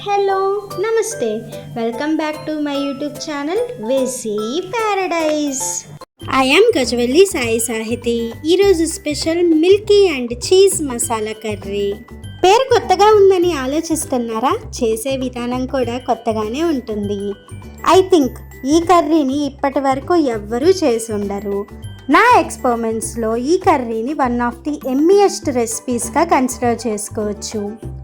Hello namaste welcome back to my YouTube channel వెసీ paradise. I am Gajavalli Sai Sahithi. ఈరోజు special milky and cheese masala curry. పేరు కొత్తగా ఉందని ఆలోచిస్తున్నారా? చేసే విధానం కూడా కొత్తగానే ఉంటుంది. ఐ థింక్ ఈ కర్రీని ఇప్పటి వరకు ఎవ్వరూ చేసి ఉండరు. నా ఎక్స్పెరిమెంట్స్లో ఈ కర్రీని వన్ ఆఫ్ ది ఎమ్మియెస్ట్ రెసిపీస్గా కన్సిడర్ చేసుకోవచ్చు.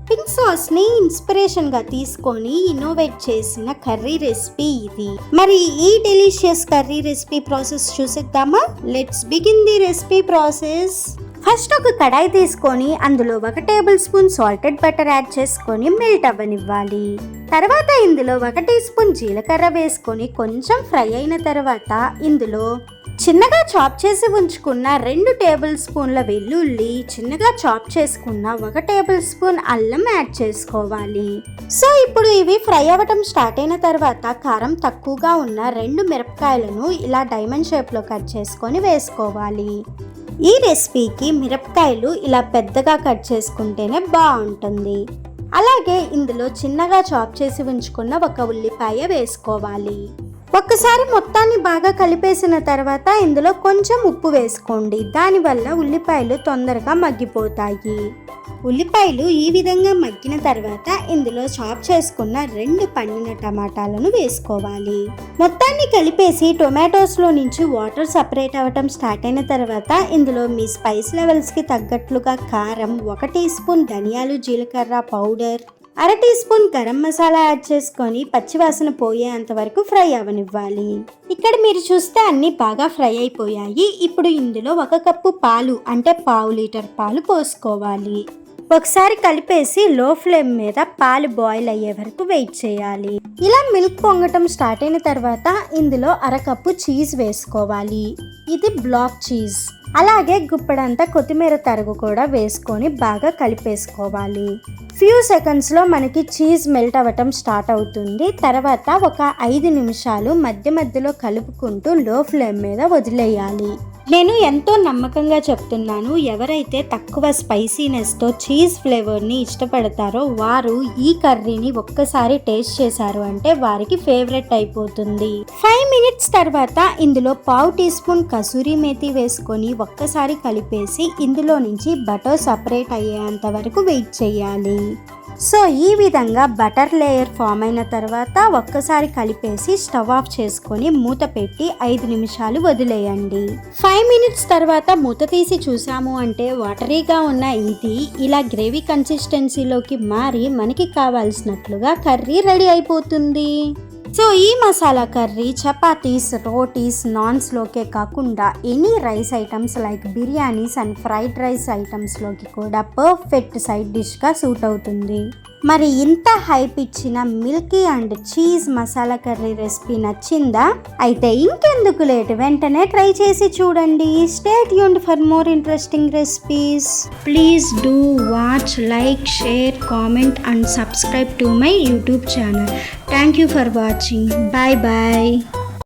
పింక్ సాస్ని ఇన్స్పిరేషన్గా తీసుకొని ఇన్నోవేట్ చేసిన కర్రీ రెసిపీ ఇది. మరి ఈ డెలిషియస్ కర్రీ రెసిపీ ప్రాసెస్ చూసేద్దామా? Let's begin the recipe process. First ఒక కడాయి తీసుకొని అందులో 1 table spoon salted butter add చేసుకొని మెల్ట్ అవ్వనివ్వాలి. తర్వాత ఇందులో 1 టీ స్పూన్ జీలకర్ర వేసుకొని కొంచెం ఫ్రై అయిన తర్వాత ఇందులో చిన్నగా చాప్ చేసి ఉంచుకున్న 2 టేబుల్ స్పూన్ల వెల్లుల్లి, చిన్నగా చాప్ చేసుకున్న 1 టేబుల్ స్పూన్ అల్లం యాడ్ చేసుకోవాలి. సో ఇప్పుడు ఇవి ఫ్రై అవ్వటం స్టార్ట్ అయిన తర్వాత కారం తక్కువగా ఉన్న 2 మిరపకాయలను ఇలా డైమండ్ షేప్లో కట్ చేసుకొని వేసుకోవాలి. ఈ రెసిపీకి మిరపకాయలు ఇలా పెద్దగా కట్ చేసుకుంటేనే బాగుంటుంది. అలాగే ఇందులో చిన్నగా చాప్ చేసి ఉంచుకున్న 1 ఉల్లిపాయ వేసుకోవాలి. ఒక్కసారి మొత్తాన్ని బాగా కలిపేసిన తర్వాత ఇందులో కొంచెం ఉప్పు వేసుకోండి. దానివల్ల ఉల్లిపాయలు తొందరగా మగ్గిపోతాయి. ఉల్లిపాయలు ఈ విధంగా మగ్గిన తర్వాత ఇందులో చాప్ చేసుకున్న 2 పండిన టమాటాలను వేసుకోవాలి. మొత్తాన్ని కలిపేసి టొమాటోస్లో నుంచి వాటర్ సపరేట్ అవ్వటం స్టార్ట్ అయిన తర్వాత ఇందులో మీ స్పైస్ లెవెల్స్కి తగ్గట్లుగా కారం, 1 టీ స్పూన్ ధనియాలు జీలకర్ర powder, 1/2 teaspoon garam masala add చేసుకొని పచ్చివాసన పోయేంత వరకు ఫ్రై అవ్వనివ్వాలి. ఇక్కడ మీరు చూస్తే అన్నీ బాగా ఫ్రై అయిపోయాయి. ఇప్పుడు ఇందులో 1 కప్పు పాలు అంటే 1/2 లీటర్ పాలు పోసుకోవాలి. ఒకసారి కలిపేసి లో ఫ్లేమ్ మీద పాలు బాయిల్ అయ్యే వరకు వెయిట్ చేయాలి. ఇలా మిల్క్ పొంగటం స్టార్ట్ అయిన తర్వాత ఇందులో 1/2 కప్పు చీజ్ వేసుకోవాలి. ఇది బ్లాక్ చీజ్. అలాగే గుప్పెడంతా కొత్తిమీర తరుగు కూడా వేసుకొని బాగా కలిపేసుకోవాలి. ఫ్యూ సెకండ్స్లో మనకి చీజ్ మెల్ట్ అవ్వటం స్టార్ట్ అవుతుంది. తర్వాత ఒక 5 నిమిషాలు మధ్య మధ్యలో కలుపుకుంటూ లో ఫ్లేమ్ మీద వదిలేయాలి. నేను ఎంతో నమ్మకంగా చెప్తున్నాను, ఎవరైతే తక్కువ స్పైసీనెస్తో చీజ్ ఫ్లేవర్ని ఇష్టపడతారో వారు ఈ కర్రీని ఒక్కసారి టేస్ట్ చేశారు అంటే వారికి ఫేవరెట్ అయిపోతుంది. 5 మినిట్స్ తర్వాత ఇందులో 1/2 టీ స్పూన్ కసూరి మేతి వేసుకొని ఒక్కసారి కలిపేసి ఇందులో నుంచి బటర్ సపరేట్ అయ్యేంత వరకు వెయిట్ చేయాలి. సో ఈ విధంగా బటర్ లేయర్ ఫామ్ అయిన తర్వాత ఒక్కసారి కలిపేసి స్టవ్ ఆఫ్ చేసుకొని మూత పెట్టి 5 నిమిషాలు వదిలేయండి. 5 మినిట్స్ తర్వాత మూత తీసి చూసాము అంటే వాటరీగా ఉన్న ఇది ఇలా గ్రేవీ కన్సిస్టెన్సీలోకి మారి మనకి కావాల్సినట్లుగా కర్రీ రెడీ అయిపోతుంది. సో ఈ మసాలా కర్రీ చపాతీస్, రోటీస్, నాన్స్లోకే కాకుండా any rice items like biryanis and fried rice ఐటమ్స్లోకి కూడా పర్ఫెక్ట్ సైడ్ డిష్గా సూట్ అవుతుంది. మరి ఇంత హైప్ ఇచ్చిన Milky and cheese masala curry recipe నచ్చిందా? అయితే ఇంకెందుకు లేట్, వెంటనే ట్రై చేసి చూడండి. Stay tuned for more interesting recipes. Please do watch, like, share, comment and subscribe to my YouTube channel. Thank you for watching. Bye bye.